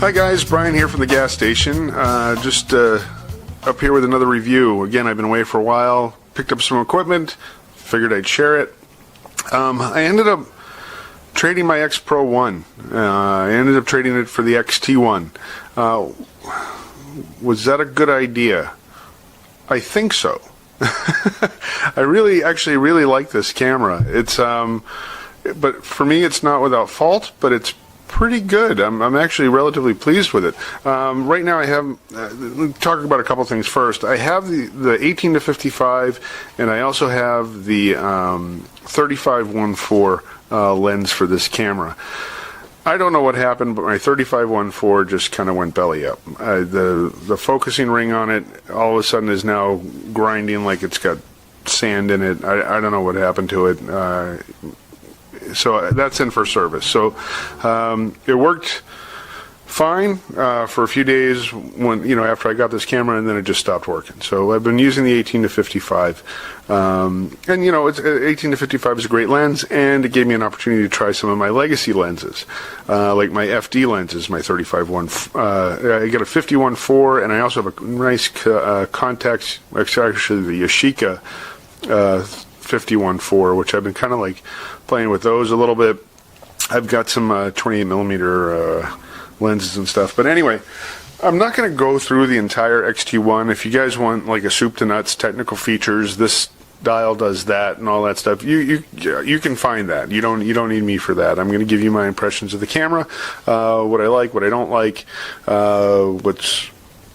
Hi guys, Brian here from the gas station. Just up here with another review. Again, I've been away for a while, picked up some equipment, figured I'd share it. I ended up trading my X Pro 1. I ended up trading it for the XT1. Was that a good idea? I think so. I actually really like this camera. It's but for me it's not without fault, but it's pretty good. I'm actually relatively pleased with it. Right now I have, talk about a couple things first. I have the 18 to 55, and I also have the 35-1.4 lens for this camera. I don't know what happened, but my 35-1.4 just kind of went belly up. The focusing ring on it all of a sudden is now grinding like it's got sand in it. I don't know what happened to it. So that's in for service. So it worked fine for a few days when, after I got this camera, and then it just stopped working. So I've been using the 18 to 55, and it's 18 to 55 is a great lens, and it gave me an opportunity to try some of my legacy lenses, like my FD lenses, my 35-1. I got a 51-4, and I also have a nice Contax, actually the Yashica 51-4, which I've been kind of like playing with those a little bit. I've got some 28mm lenses and stuff, but anyway, I'm not going to go through the entire XT1. If you guys want like a soup to nuts technical features, this dial does that and all that stuff. You can find that. You don't need me for that. I'm going to give you my impressions of the camera, what I like, what I don't like, I don't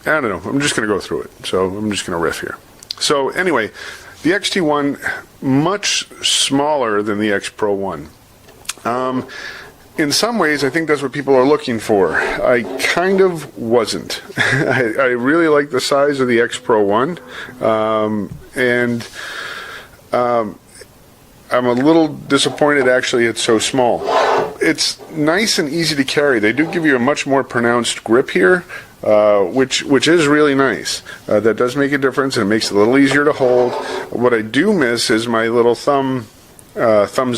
know. I'm just going to go through it. So I'm just going to riff here. So anyway, the XT1, much smaller than the X Pro 1. In some ways, I think that's what people are looking for. I kind of wasn't. I really like the size of the X Pro 1, and I'm a little disappointed actually it's so small. It's nice and easy to carry. They do give you a much more pronounced grip here, which is really nice. That does make a difference, and it makes it a little easier to hold. What I do miss is my little thumbs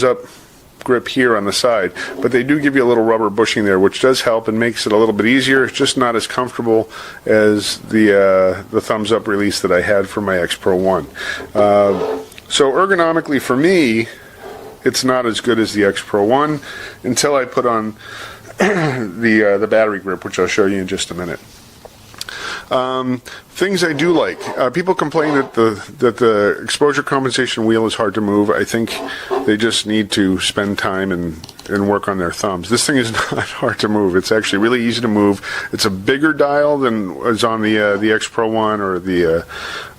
up grip here on the side, but they do give you a little rubber bushing there, which does help and makes it a little bit easier. It's just not as comfortable as the thumbs up release that I had for my X Pro 1. So ergonomically for me, it's not as good as the X Pro 1 until I put on the battery grip, which I'll show you in just a minute. Things I do like. People complain that the exposure compensation wheel is hard to move. I think they just need to spend time and work on their thumbs. This thing is not hard to move. It's actually really easy to move. It's a bigger dial than is on the X Pro 1 or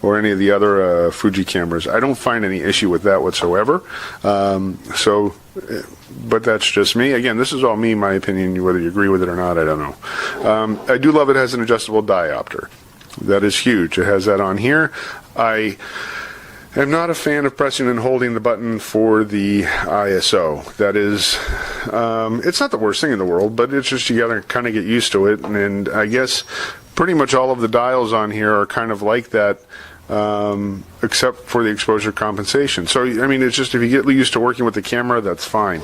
or any of the other Fuji cameras. I don't find any issue with that whatsoever. But that's just me. Again, this is all me, my opinion. Whether you agree with it or not, I don't know. I do love it has an adjustable diopter. That is huge. It has that on here. I am not a fan of pressing and holding the button for the ISO. That is, it's not the worst thing in the world, but it's just you gotta kind of get used to it. And I guess pretty much all of the dials on here are kind of like that, except for the exposure compensation. So, I mean, it's just if you get used to working with the camera, that's fine.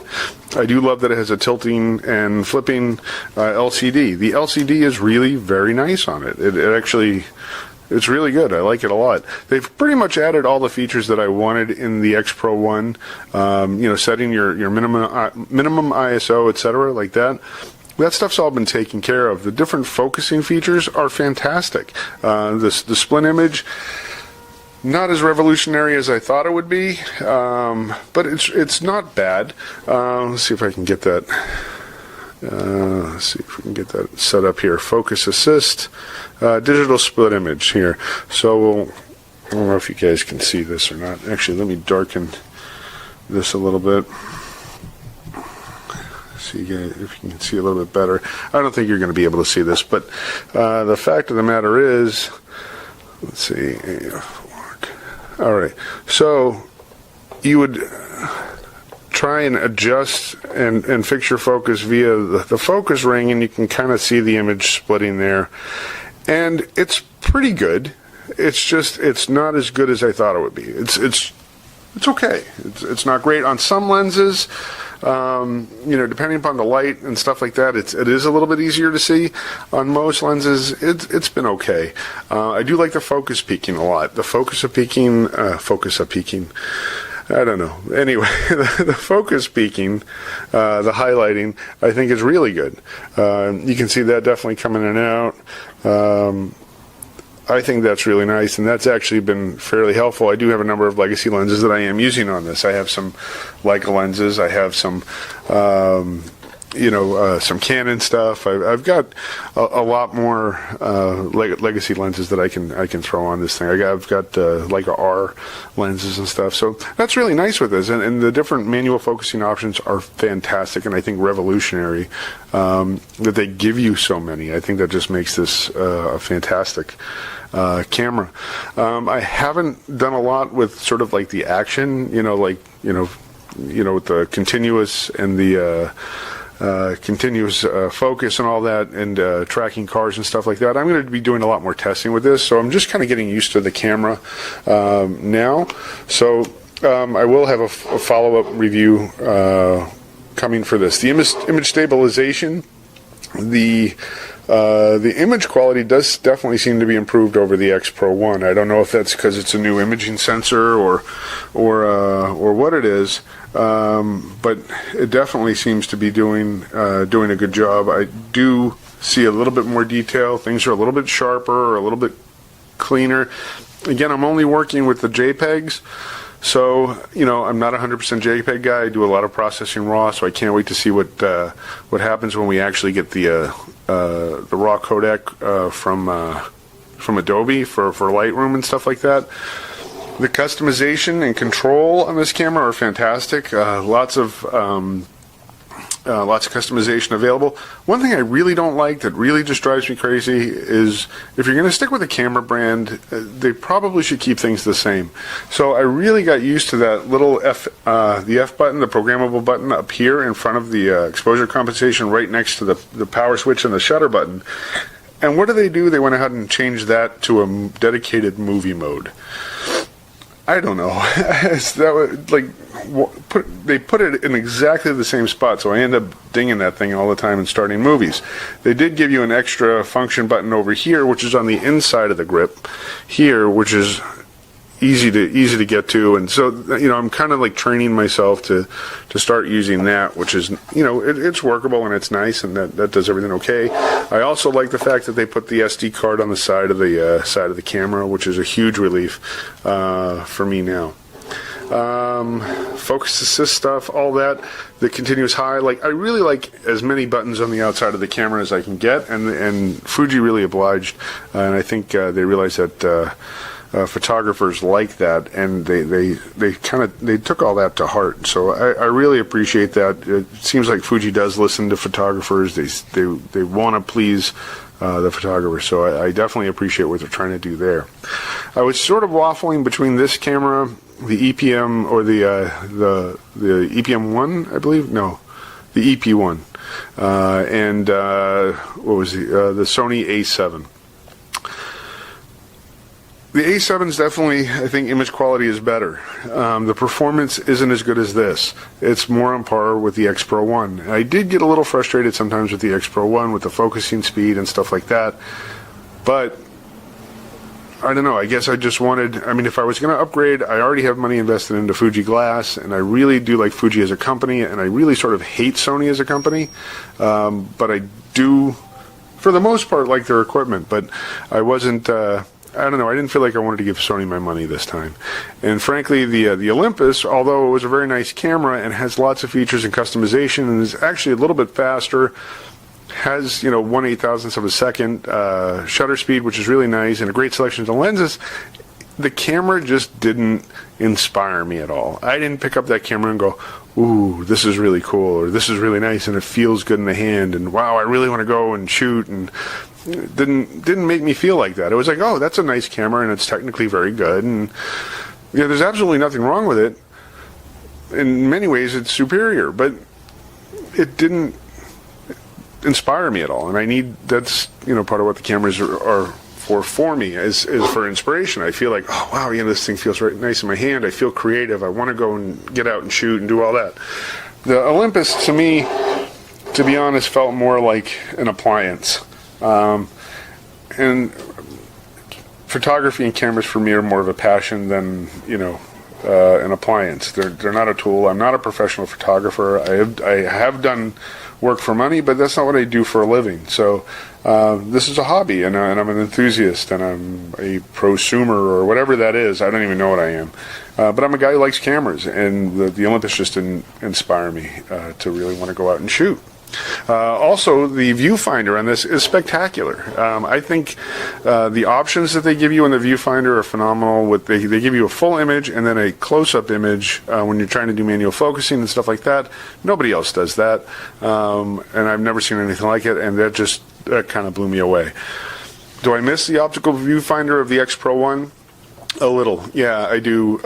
I do love that it has a tilting and flipping LCD. The LCD is really very nice on it. It's really good. I like it a lot. They've pretty much added all the features that I wanted in the X Pro 1, setting your minimum ISO, etc., like that. That stuff's all been taken care of. The different focusing features are fantastic. The split image, not as revolutionary as I thought it would be, but it's not bad. Let's see if I can get that. Let's see if we can get that set up here. Focus assist, digital split image here. So I don't know if you guys can see this or not. Actually, let me darken this a little bit. See if you can see a little bit better. I don't think you're going to be able to see this, but the fact of the matter is, let's see. All right, so you would try and adjust and fix your focus via the focus ring, and you can kind of see the image splitting there, and it's pretty good. It's just it's not as good as I thought it would be. It's it's okay. It's not great on some lenses. You know, depending upon the light and stuff like that, it is a little bit easier to see. On most lenses, it's been okay. I do like the focus peaking a lot. The focus of peaking, I don't know. Anyway, the focus peaking, the highlighting, I think is really good. You can see that definitely coming in and out. I think that's really nice, and that's actually been fairly helpful. I do have a number of legacy lenses that I am using on this. I have some Leica lenses. I have some, some Canon stuff. I've got a lot more legacy lenses that I can throw on this thing. I've got Leica R lenses and stuff. So that's really nice with this, and the different manual focusing options are fantastic, and I think revolutionary that they give you so many. I think that just makes this a fantastic camera. I haven't done a lot with sort of like the action, with the continuous and the continuous focus and all that, and tracking cars and stuff like that. I'm going to be doing a lot more testing with this, so I'm just kind of getting used to the camera now. So I will have a follow-up review coming for this. The image stabilization, the image quality does definitely seem to be improved over the X Pro 1. I don't know if that's because it's a new imaging sensor or what it is, but it definitely seems to be doing a good job. I do see a little bit more detail. Things are a little bit sharper, or a little bit cleaner. Again, I'm only working with the JPEGs. So, I'm not a 100% JPEG guy. I do a lot of processing raw, so I can't wait to see what happens when we actually get the raw codec from Adobe for Lightroom and stuff like that. The customization and control on this camera are fantastic. Lots of customization available. One thing I really don't like, that really just drives me crazy, is if you're going to stick with a camera brand, they probably should keep things the same. So I really got used to that little the F button, the programmable button up here in front of the exposure compensation, right next to the power switch and the shutter button. And what do? They went ahead and changed that to a dedicated movie mode. I don't know. They put it in exactly the same spot, so I end up dinging that thing all the time and starting movies. They did give you an extra function button over here, which is on the inside of the grip here, which is easy to get to, and so I'm kind of like training myself to start using that, which is it's workable and it's nice, and that does everything okay. I also like the fact that they put the SD card on the side of the camera, which is a huge relief for me now. Focus assist stuff, all that, the continuous high, I really like as many buttons on the outside of the camera as I can get, and Fuji really obliged, and I think they realized that photographers like that, and they took all that to heart. So I really appreciate that. It seems like Fuji does listen to photographers. They want to please the photographer. So I definitely appreciate what they're trying to do there. I was sort of waffling between this camera, the EPM, or the EPM1, I believe. No, the EP1, and what was the Sony A7. The A7 is definitely, I think, image quality is better. The performance isn't as good as this. It's more on par with the X Pro 1. I did get a little frustrated sometimes with the X Pro 1 with the focusing speed and stuff like that. But, I don't know, I guess I just wanted, if I was going to upgrade, I already have money invested into Fuji Glass, and I really do like Fuji as a company, and I really sort of hate Sony as a company. But I do, for the most part, like their equipment. But I wasn't... I don't know, I didn't feel like I wanted to give Sony my money this time. And frankly, the Olympus, although it was a very nice camera and has lots of features and customization and is actually a little bit faster, has 1/8,000th of a second shutter speed, which is really nice, and a great selection of lenses, the camera just didn't inspire me at all. I didn't pick up that camera and go, ooh, this is really cool, or this is really nice, and it feels good in the hand, and wow, I really want to go and shoot, and it didn't make me feel like that. It was like, oh, that's a nice camera, and it's technically very good, and there's absolutely nothing wrong with it. In many ways, it's superior, but it didn't inspire me at all, and that's part of what the cameras are for me is for inspiration. I feel like, oh wow, this thing feels right nice in my hand. I feel creative. I want to go and get out and shoot and do all that. The Olympus, to me, to be honest, felt more like an appliance. And photography and cameras for me are more of a passion than, an appliance. They're not a tool. I'm not a professional photographer. I have done work for money, but that's not what I do for a living. So this is a hobby, and I'm an enthusiast, and I'm a prosumer, or whatever that is. I don't even know what I am. But I'm a guy who likes cameras, and the Olympus just didn't inspire me to really want to go out and shoot. Also, the viewfinder on this is spectacular. I think the options that they give you in the viewfinder are phenomenal. They give you a full image and then a close-up image when you're trying to do manual focusing and stuff like that. Nobody else does that, and I've never seen anything like it, and that kind of blew me away. Do I miss the optical viewfinder of the X Pro 1? A little, yeah, I do.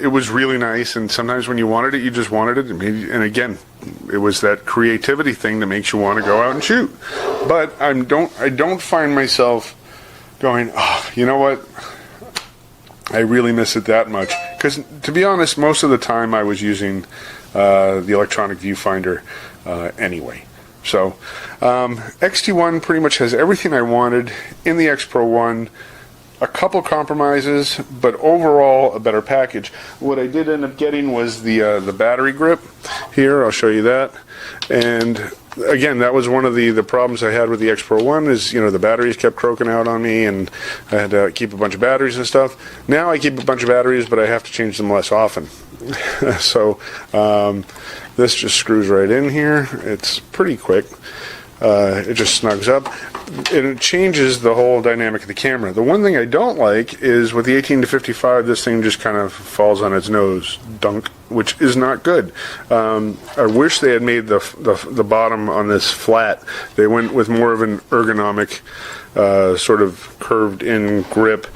It was really nice, and sometimes when you wanted it, you just wanted it. And again, it was that creativity thing that makes you want to go out and shoot. But I don't find myself going, oh, you know what? I really miss it that much. Because to be honest, most of the time I was using the electronic viewfinder anyway. So XT1 pretty much has everything I wanted in the X Pro 1. A couple compromises, but overall a better package. What I did end up getting was the battery grip. Here, I'll show you that. And again, that was one of the problems I had with the X Pro 1 is, the batteries kept croaking out on me, and I had to keep a bunch of batteries and stuff. Now I keep a bunch of batteries, but I have to change them less often. So this just screws right in here. It's pretty quick. It just snugs up, and it changes the whole dynamic of the camera. The one thing I don't like is with the 18 to 55, this thing just kind of falls on its nose, dunk, which is not good. I wish they had made the bottom on this flat. They went with more of an ergonomic sort of curved in grip,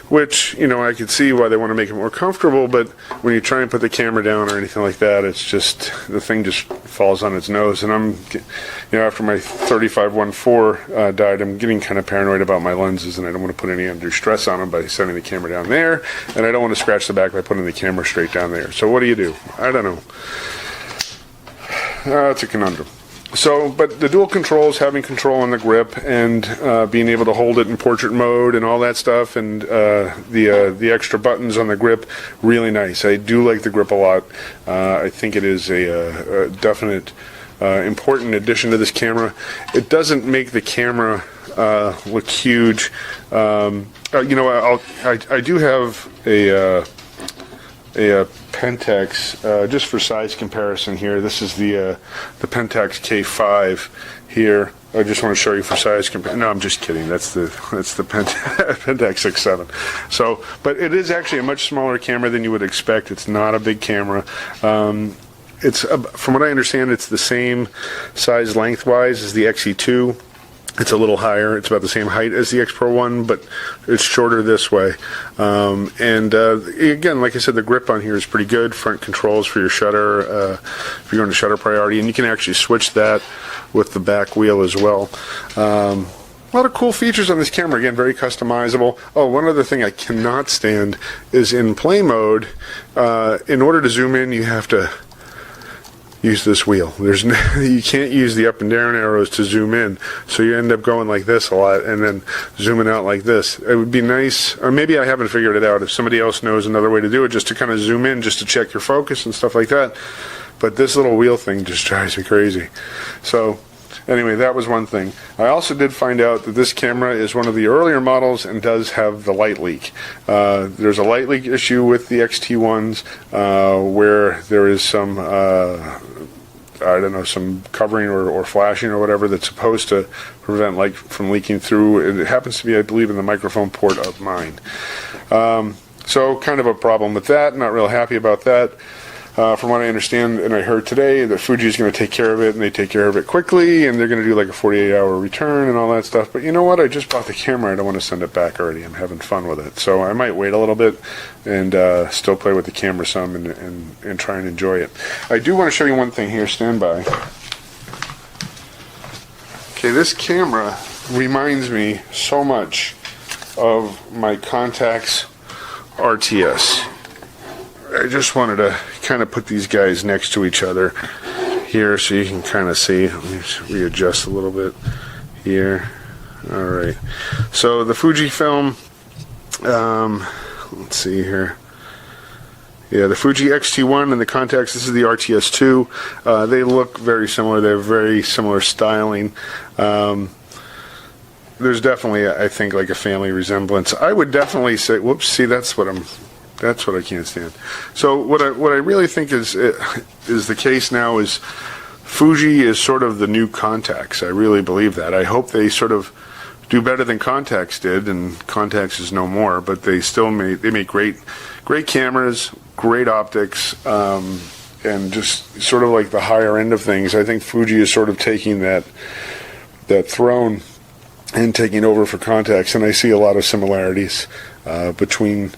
which I could see why they want to make it more comfortable, but when you try and put the camera down or anything like that, it's just, the thing just falls on its nose. And I'm, after my 35-1.4 died, I'm getting kind of paranoid about my lenses, and I don't want to put any undue stress on them by setting the camera down there, and I don't want to scratch the back by putting the camera straight down there. So what do? I don't know. It's a conundrum. So, but the dual controls, having control on the grip, and being able to hold it in portrait mode and all that stuff, and the extra buttons on the grip, really nice. I do like the grip a lot. I think it is a definite important addition to this camera. It doesn't make the camera look huge. I do have a Pentax, just for size comparison here. This is the Pentax K5 here. I just want to show you for size comparison. No, I'm just kidding. That's the Pentax X7. So, but it is actually a much smaller camera than you would expect. It's not a big camera. It's from what I understand, it's the same size lengthwise as the XE2. It's a little higher. It's about the same height as the X Pro 1, but it's shorter this way. Again, like I said, the grip on here is pretty good. Front controls for your shutter, if you're going to shutter priority, and you can actually switch that with the back wheel as well. A lot of cool features on this camera. Again, very customizable. Oh, one other thing I cannot stand is in play mode, in order to zoom in, you have to use this wheel. You can't use the up and down arrows to zoom in, so you end up going like this a lot and then zooming out like this. It would be nice, or maybe I haven't figured it out, if somebody else knows another way to do it, just to kind of zoom in, just to check your focus and stuff like that. But this little wheel thing just drives me crazy. So anyway, that was one thing. I also did find out that this camera is one of the earlier models and does have the light leak. There's a light leak issue with the XT1s where there is some, some covering or flashing or whatever that's supposed to prevent light from leaking through. It happens to be, I believe, in the microphone port of mine. So kind of a problem with that. Not real happy about that. From what I understand, and I heard today, that Fuji is going to take care of it, and they take care of it quickly, and they're going to do like a 48-hour return and all that stuff. But you know what? I just bought the camera. I don't want to send it back already. I'm having fun with it. So I might wait a little bit and still play with the camera some and try and enjoy it. I do want to show you one thing here. Stand by. Okay, this camera reminds me so much of my Contax RTS. I just wanted to kind of put these guys next to each other here so you can kind of see. Let me readjust a little bit here. Alright, so the Fujifilm, let's see here. Yeah, the Fuji XT1 and the Contax, this is the RTS2. They look very similar. They have very similar styling. There's definitely, I think, like a family resemblance. I would definitely say, whoops, see, that's what I can't stand. So what I really think is the case now is Fuji is sort of the new Contax. I really believe that. I hope they sort of do better than Contax did, and Contax is no more, but they still make great cameras, great optics, and just sort of like the higher end of things. I think Fuji is sort of taking that throne and taking over for Contax, and I see a lot of similarities between